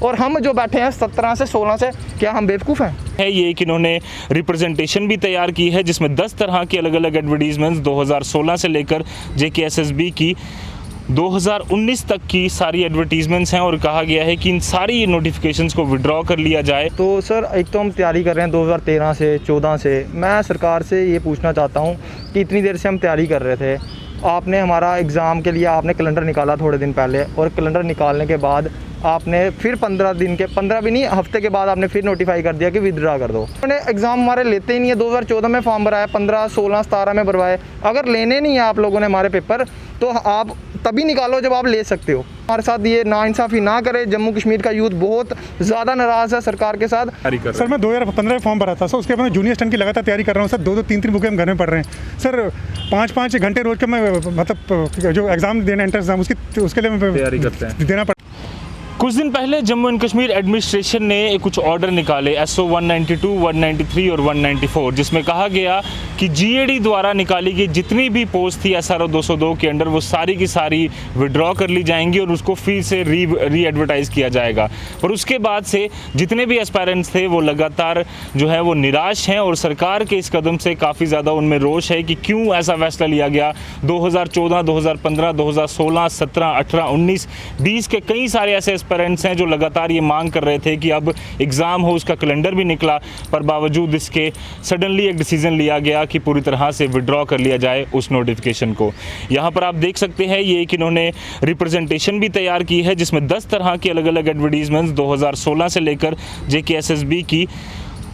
और हम जो बैठे हैं 17 से 16 से, क्या हम बेवकूफ़ हैं? है ये कि इन्होंने रिप्रेजेंटेशन भी तैयार की है जिसमें 10 तरह की अलग अलग एडवर्टीजमेंट्स 2016 से लेकर JKSSB की 2019 तक की सारी एडवर्टीजमेंट्स हैं और कहा गया है कि इन सारी नोटिफिकेशंस को विड्रॉ कर लिया जाए। तो सर एक तो हम तैयारी कर रहे हैं 2013 से 14 से। मैं सरकार से ये पूछना चाहता हूँ कि इतनी देर से हम तैयारी कर रहे थे, आपने हमारा एग्ज़ाम के लिए आपने कैलेंडर निकाला थोड़े दिन पहले, और कैलेंडर निकालने के बाद आपने फिर 15 दिन के 15 भी नहीं हफ्ते के बाद आपने फिर नोटिफाई कर दिया कि विदड्रा कर दो। उन्होंने एग्ज़ाम हमारे लेते ही नहीं है। 2014 में फॉर्म भराया, 15, 16, 17 में भरवाए। अगर लेने नहीं है आप लोगों ने हमारे पेपर, तो आप तभी निकालो जब आप ले सकते हो। हमारे साथ ये नाइंसाफ़ी ना करे। जम्मू कश्मीर का यूथ बहुत ज़्यादा नाराज़ है सरकार के साथ। सर मैं 2015 में फॉर्म भरा था, सर उसके बाद मैं जूनियर स्टैंड की लगातार तैयारी कर रहा हूँ सर। 2-2, 3-3 बुकें हम घर में पढ़ रहे हैं सर। 5-5 घंटे रोज का मैं मतलब जो एग्ज़ाम देना एंट्रेंस एग्जाम उसके लिए मैं तैयारी करते हैं, देना पड़ता। कुछ दिन पहले जम्मू एंड कश्मीर एडमिनिस्ट्रेशन ने कुछ ऑर्डर निकाले SO 192, 193 और 194, जिसमें कहा गया कि GAD द्वारा निकाली गई जितनी भी पोस्ट थी SRO 202 के अंडर वो सारी की सारी विड्रॉ कर ली जाएंगी और उसको फिर से री एडवर्टाइज़ किया जाएगा। और उसके बाद से जितने भी एस्पायरेंट्स थे वो लगातार जो है वो निराश हैं और सरकार के इस कदम से काफ़ी ज़्यादा उनमें रोष है कि क्यों ऐसा फैसला लिया गया। 2014, 2015, 2016, 17, 18, 19, 20 के कई सारे ऐसे पेरेंट्स हैं जो लगातार ये मांग कर रहे थे कि अब एग्ज़ाम हो, उसका कैलेंडर भी निकला, पर बावजूद इसके सडनली एक डिसीजन लिया गया कि पूरी तरह से विड्रॉ कर लिया जाए उस नोटिफिकेशन को। यहाँ पर आप देख सकते हैं ये कि इन्होंने रिप्रेजेंटेशन भी तैयार की है जिसमें 10 तरह की अलग अलग एडवर्टीजमेंट्स 2016 से लेकर JKSSB की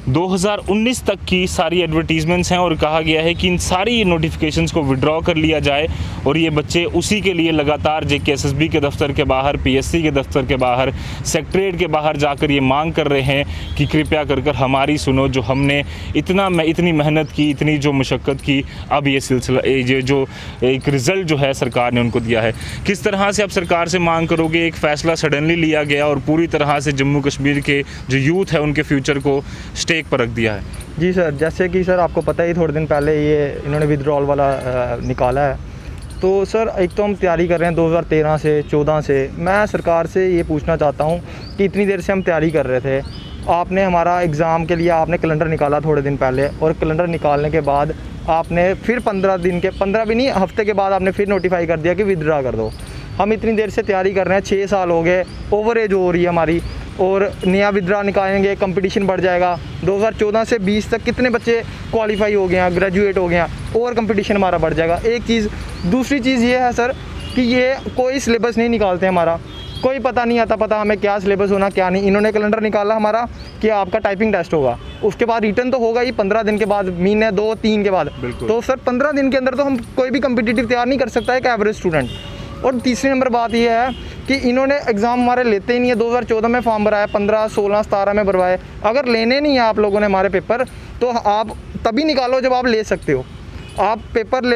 2019 तक की सारी एडवर्टीजमेंट्स हैं और कहा गया है कि इन सारी नोटिफिकेशंस को विड्रॉ कर लिया जाए। और ये बच्चे उसी के लिए लगातार JKSSB के दफ्तर के बाहर, PSC के दफ्तर के बाहर, सेक्रेटरीट के बाहर जाकर ये मांग कर रहे हैं कि कृपया कर हमारी सुनो, जो हमने इतनी मेहनत की, इतनी जो मशक्क़त की, अब ये सिलसिला ये जो एक रिज़ल्ट जो है सरकार ने उनको दिया है। किस तरह से अब सरकार से मांग करोगे? एक फ़ैसला सडनली लिया गया और पूरी तरह से जम्मू कश्मीर के जो यूथ है उनके फ्यूचर को स्टेक पर रख दिया है। जी सर, जैसे कि सर आपको पता ही थोड़े दिन पहले ये इन्होंने विड्रॉल वाला निकाला है। तो सर एक तो हम तैयारी कर रहे हैं 2013 से 14 से। मैं सरकार से ये पूछना चाहता हूँ कि इतनी देर से हम तैयारी कर रहे थे, आपने हमारा एग्ज़ाम के लिए आपने कैलेंडर निकाला थोड़े दिन पहले, और कैलेंडर निकालने के बाद आपने फिर 15 दिन के 15 भी नहीं हफ्ते के बाद आपने फिर नोटिफाई कर दिया कि विदड्रा कर दो। हम इतनी देर से तैयारी कर रहे हैं, 6 साल हो गए, ओवर एज हो रही है हमारी, और नया विदड्रा निकालेंगे, कंपटीशन बढ़ जाएगा। 2014 से 20 तक कितने बच्चे क्वालिफाई हो गए हैं, ग्रेजुएट हो गए हैं, और कंपटीशन हमारा बढ़ जाएगा। एक चीज़। दूसरी चीज़ ये है सर कि ये कोई सिलेबस नहीं निकालते हमारा, कोई पता नहीं आता पता हमें क्या सिलेबस होना क्या नहीं। इन्होंने कैलेंडर निकाला हमारा कि आपका टाइपिंग टेस्ट होगा, उसके बाद रिटर्न तो होगा ही 15 दिन के बाद, महीने 2-3 के बाद। तो सर 15 दिन के अंदर तो हम कोई भी कम्पिटिटिव तैयार नहीं कर सकता एक एवरेज स्टूडेंट। और तीसरी नंबर बात यह है कि इन्होंने एग्ज़ाम हमारे लेते ही नहीं है। 2014 में फॉर्म भराया, 15, 16, 17 में भरवाए। अगर लेने नहीं है आप लोगों ने हमारे पेपर, तो आप तभी निकालो जब आप ले सकते हो। आप पेपर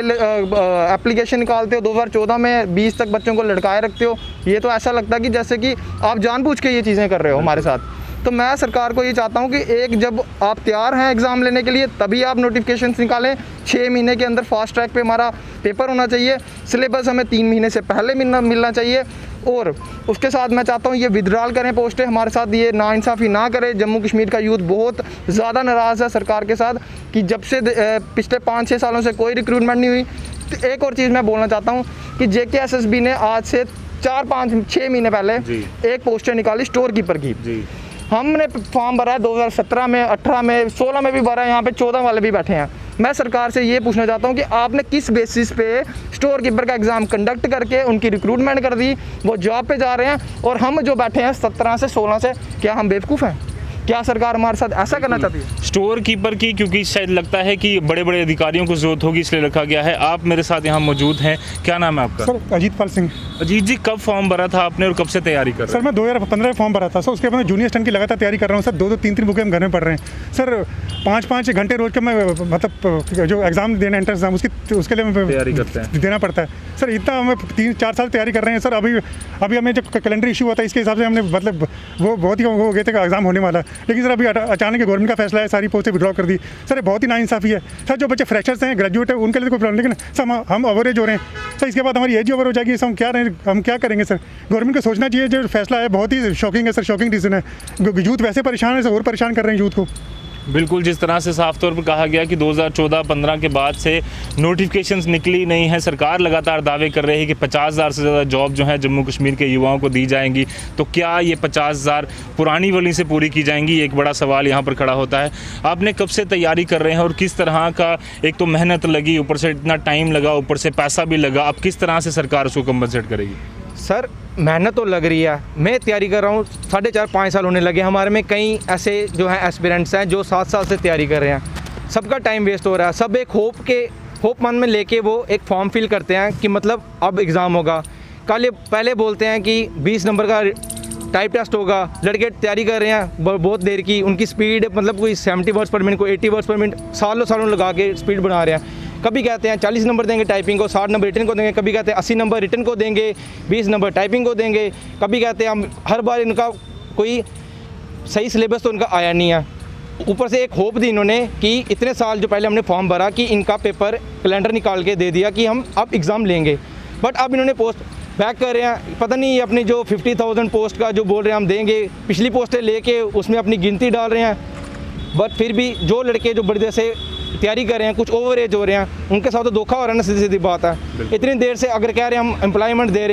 एप्लीकेशन निकालते हो 2014 में 20 तक बच्चों को लटकाए रखते हो। ये तो ऐसा लगता है कि जैसे कि आप जानबूझ के ये चीज़ें कर रहे हो हमारे साथ। तो मैं सरकार को ये चाहता हूँ कि एक जब आप तैयार हैं एग्ज़ाम लेने के लिए तभी आप नोटिफिकेशन निकालें। 6 महीने के अंदर फास्ट ट्रैक पे हमारा पेपर होना चाहिए। सिलेबस हमें 3 महीने से पहले मिलना चाहिए। और उसके साथ मैं चाहता हूँ ये विड्रॉल करें पोस्टें, हमारे साथ ये नाइंसाफ़ी ना करें। जम्मू कश्मीर का यूथ बहुत ज़्यादा नाराज़ है सरकार के साथ कि जब से पिछले 5-6 सालों से कोई रिक्रूटमेंट नहीं हुई। तो एक और चीज़ मैं बोलना चाहता हूँ कि JKSSB ने आज से 4-5-6 महीने पहले एक पोस्टर निकाली स्टोर कीपर की। हमने फॉर्म भरा है 2017 में, 18 में, 16 में भी भरा है, यहाँ पे 14 वाले भी बैठे हैं। मैं सरकार से ये पूछना चाहता हूँ कि आपने किस बेसिस पे स्टोर कीपर का एग्ज़ाम कंडक्ट करके उनकी रिक्रूटमेंट कर दी, वो जॉब पे जा रहे हैं, और हम जो बैठे हैं 17 से 16 से, क्या हम बेवकूफ़ हैं? क्या सरकार हमारे साथ ऐसा करना चाहती है? स्टोर कीपर की क्योंकि शायद लगता है कि बड़े बड़े अधिकारियों को जरूरत होगी इसलिए रखा गया है। आप मेरे साथ यहाँ मौजूद हैं, क्या नाम है आपका? सर अजीतपाल सिंह। अजीत जी, कब फॉर्म भरा था आपने और कब से तैयारी कर रहे हैं? सर मैं 2015 में फॉर्म भरा था, सर उसके बाद मैं जूनियर स्टैंड की लगातार तैयारी कर रहा हूँ सर। 2-2, 3-3 बुकें हम घर में पढ़ रहे हैं सर। 5-5 घंटे रोज का मैं मतलब जो एग्ज़ाम देना एंट्रेंस एग्जाम उसके लिए मैं तैयारी करते हैं, देना पड़ता है सर। इतना हमें 3-4 साल तैयारी कर रहे हैं सर। अभी हमें जो कैलेंडर इशू हुआ था इसके हिसाब से हमने मतलब वो बहुत ही हो गए थे कि एग्ज़ाम होने वाला है लेकिन सर अभी अचानक गवर्नमेंट का फैसला है, सारी पोस्टें विड्रॉ कर दी। सर ये बहुत ही नाइंसाफ़ी है सर। जो बच्चे फ्रेशर्स हैं, ग्रेजुएट है, उनके लिए तो कोई प्रॉब्लम, लेकिन सर हम ओवरेज हो रहे हैं सर। इसके बाद हमारी एज ओवर हो जाएगी, हम क्या करेंगे सर? गवर्नमेंट को सोचना चाहिए। जो फैसला है बहुत ही शॉकिंग है सर, शॉकिंग डिसीजन है। यूथ वैसे परेशान है सर, और परेशान कर रहे हैं यूथ को। बिल्कुल, जिस तरह से साफ तौर पर कहा गया कि 2014-15 के बाद से नोटिफिकेशंस निकली नहीं है। सरकार लगातार दावे कर रही है कि 50,000 से ज़्यादा जॉब जो है जम्मू कश्मीर के युवाओं को दी जाएंगी। तो क्या ये 50,000 पुरानी वाली से पूरी की जाएंगी? एक बड़ा सवाल यहाँ पर खड़ा होता है। आपने कब से तैयारी कर रहे हैं और किस तरह का, एक तो मेहनत लगी, ऊपर से इतना टाइम लगा, ऊपर से पैसा भी लगा, अब किस तरह से सरकार उसको कंपनसेट करेगी? सर मेहनत तो लग रही है, मैं तैयारी कर रहा हूँ, 4.5-5 साल होने लगे। हमारे में कई ऐसे जो हैं एस्पिरेंट्स हैं जो 7 साल से तैयारी कर रहे हैं। सबका टाइम वेस्ट हो रहा है। सब एक होप मन में लेके वो एक फॉर्म फिल करते हैं कि मतलब अब एग्ज़ाम होगा। पहले बोलते हैं कि 20 नंबर का टाइप टेस्ट होगा। लड़के तैयारी कर रहे हैं बहुत देर की, उनकी स्पीड मतलब कोई 70 वर्ड्स पर मिनट, कोई 80 वर्ड्स पर मिनट, सालों लगा के स्पीड बना रहे हैं। कभी कहते हैं 40 नंबर देंगे टाइपिंग को, 60 नंबर रिटन को देंगे, कभी कहते हैं 80 नंबर रिटन को देंगे, 20 नंबर टाइपिंग को देंगे, कभी कहते हैं हम हर बार इनका कोई सही सिलेबस तो उनका आया नहीं है। ऊपर से एक होप दी इन्होंने कि इतने साल जो पहले हमने फॉर्म भरा कि इनका पेपर कैलेंडर निकाल के दे दिया कि हम अब एग्ज़ाम लेंगे, बट अब इन्होंने पोस्ट बैक कर रहे हैं। पता नहीं ये अपनी जो 50,000 पोस्ट का जो बोल रहे हैं हम देंगे, पिछली पोस्टें लेके उसमें अपनी गिनती डाल रहे हैं। बट फिर भी जो लड़के जो बड़ी देर से तैयारी कर रहे हैं, कुछ ओवर एज हो रहे हैं, उनके साथ तो धोखा हो रहा है ना, सीधी सीधी बात है। इतनी देर से अगर कह रहे हैं हम एम्प्लॉयमेंट दे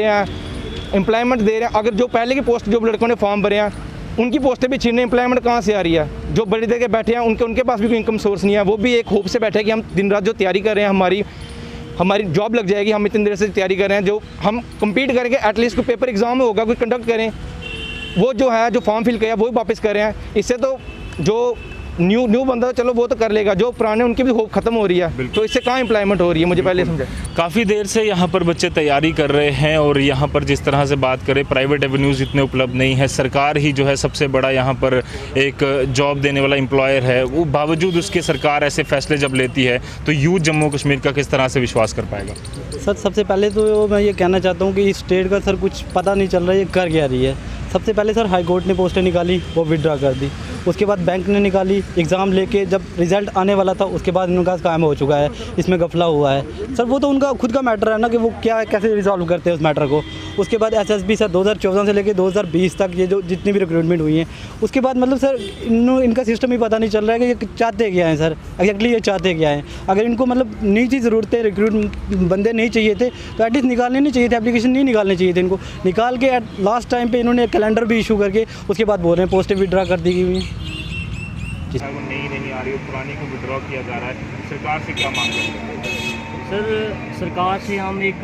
रहे हैं, अगर जो पहले की पोस्ट जो लड़कों ने फॉर्म भरे हैं उनकी पोस्टें भी छीनने, एम्प्लॉयमेंट कहाँ से आ रही है? जो बड़ी देर के बैठे हैं उनके पास भी कोई इनकम सोर्स नहीं है। वो भी एक होप से बैठे हैं कि हम दिन रात जो तैयारी कर रहे हैं हमारी जॉब लग जाएगी। हम इतनी देर से तैयारी कर रहे हैं, जो हम कम्पीट करेंगे, एटलीस्ट कोई पेपर एग्जाम होगा, कोई कंडक्ट करें। वो जो है जो फॉर्म फिल किया वो भी वापस कर रहे हैं। इससे तो जो न्यू बंदा चलो वो तो कर लेगा, जो पुराने उनकी भी होप खत्म हो रही है। तो इससे कहाँ एम्प्लॉयमेंट हो रही है, मुझे पहले समझा। काफ़ी देर से यहाँ पर बच्चे तैयारी कर रहे हैं और यहाँ पर जिस तरह से बात करें, प्राइवेट एवेन्यूज़ इतने उपलब्ध नहीं है। सरकार ही जो है सबसे बड़ा यहाँ पर एक जॉब देने वाला एम्प्लॉयर है। वो बावजूद उसके सरकार ऐसे फैसले जब लेती है तो यूथ जम्मू कश्मीर का किस तरह से विश्वास कर पाएगा? सर सबसे पहले तो मैं ये कहना चाहता हूँ कि इस स्टेट का सर कुछ पता नहीं चल रहा है, ये कर क्या रही है। सबसे पहले सर हाई कोर्ट ने पोस्टें निकाली, वो विड्रॉ कर दी। उसके बाद बैंक ने निकाली, एग्ज़ाम लेके जब रिज़ल्ट आने वाला था उसके बाद इनका काम हो चुका है, इसमें गफला हुआ है। सर वो तो उनका खुद का मैटर है ना कि वो कैसे रिजॉल्व करते हैं उस मैटर को। उसके बाद एसएसबी सर 2014 से लेके 2020 तक ये जो जितनी भी रिक्रूटमेंट हुई है, उसके बाद मतलब सर इनका सिस्टम ही पता नहीं चल रहा है कि ये चाहते क्या हैं सर, एग्जैक्टली ये चाहते क्या हैं। अगर इनको मतलब निजी ज़रूरतें, रिक्रूट बंदे नहीं चाहिए थे तो एटलीस्ट निकालने नहीं चाहिए थे, एप्लीकेशन नहीं निकालने चाहिए थे इनको। निकाल के लास्ट टाइम पे इन्होंने कैलेंडर भी इशू करके उसके बाद बोल रहे हैं पोस्टें विड्रॉ कर दी हुई हैं। वो नहीं आ रही, पुरानी को विड्रॉ किया जा रहा है। सरकार से क्या मांग करते हैं? सर सरकार से हम एक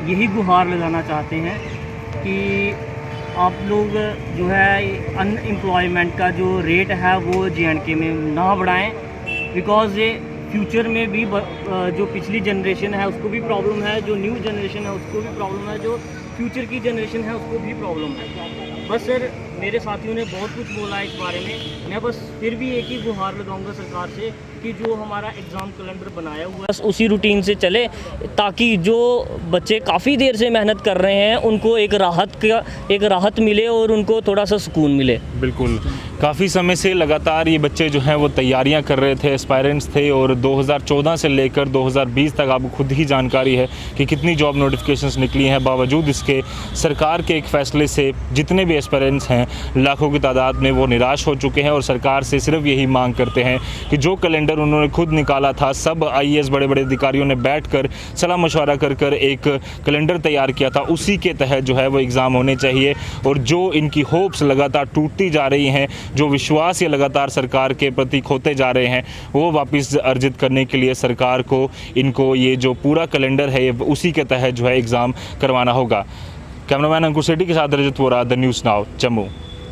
यही गुहार लगाना चाहते हैं कि आप लोग जो है अनएम्प्लॉयमेंट का जो रेट है वो JNK में ना बढ़ाएं, बिकॉज़ ये फ्यूचर में भी जो पिछली जनरेशन है उसको भी प्रॉब्लम है, जो न्यू जनरेशन है उसको भी प्रॉब्लम है, जो फ्यूचर की जनरेशन है उसको भी प्रॉब्लम है। बस सर मेरे साथियों ने बहुत कुछ बोला है इस बारे में, मैं बस फिर भी एक ही गुहार लगाऊंगा सरकार से कि जो हमारा एग्ज़ाम कैलेंडर बनाया हुआ है बस उसी रूटीन से चले, ताकि जो बच्चे काफ़ी देर से मेहनत कर रहे हैं उनको एक राहत मिले और उनको थोड़ा सा सुकून मिले। बिल्कुल, काफ़ी समय से लगातार ये बच्चे जो हैं वो तैयारियां कर रहे थे, एस्पायरेंट्स थे, और 2014 से लेकर 2020 तक आपको खुद ही जानकारी है कि कितनी जॉब नोटिफिकेशंस निकली हैं। बावजूद इसके सरकार के एक फ़ैसले से जितने भी एस्पायरेंट्स हैं लाखों की तादाद में वो निराश हो चुके हैं और सरकार से सिर्फ यही मांग करते हैं कि जो कैलेंडर उन्होंने खुद निकाला था, सब IAS बड़े बड़े अधिकारियों ने बैठकर सलाह मशवरा कर एक कैलेंडर तैयार किया था, उसी के तहत जो है वो एग्ज़ाम होने चाहिए। और जो इनकी होप्स लगातार टूटती जा रही हैं, जो विश्वास ये लगातार सरकार के प्रति खोते जा रहे हैं, वो वापस अर्जित करने के लिए सरकार को इनको ये जो पूरा कैलेंडर है उसी के तहत जो है एग्ज़ाम करवाना होगा। कैमरामैन अंकुर सेठी के साथ Rajat Vora, the news now, Jammu.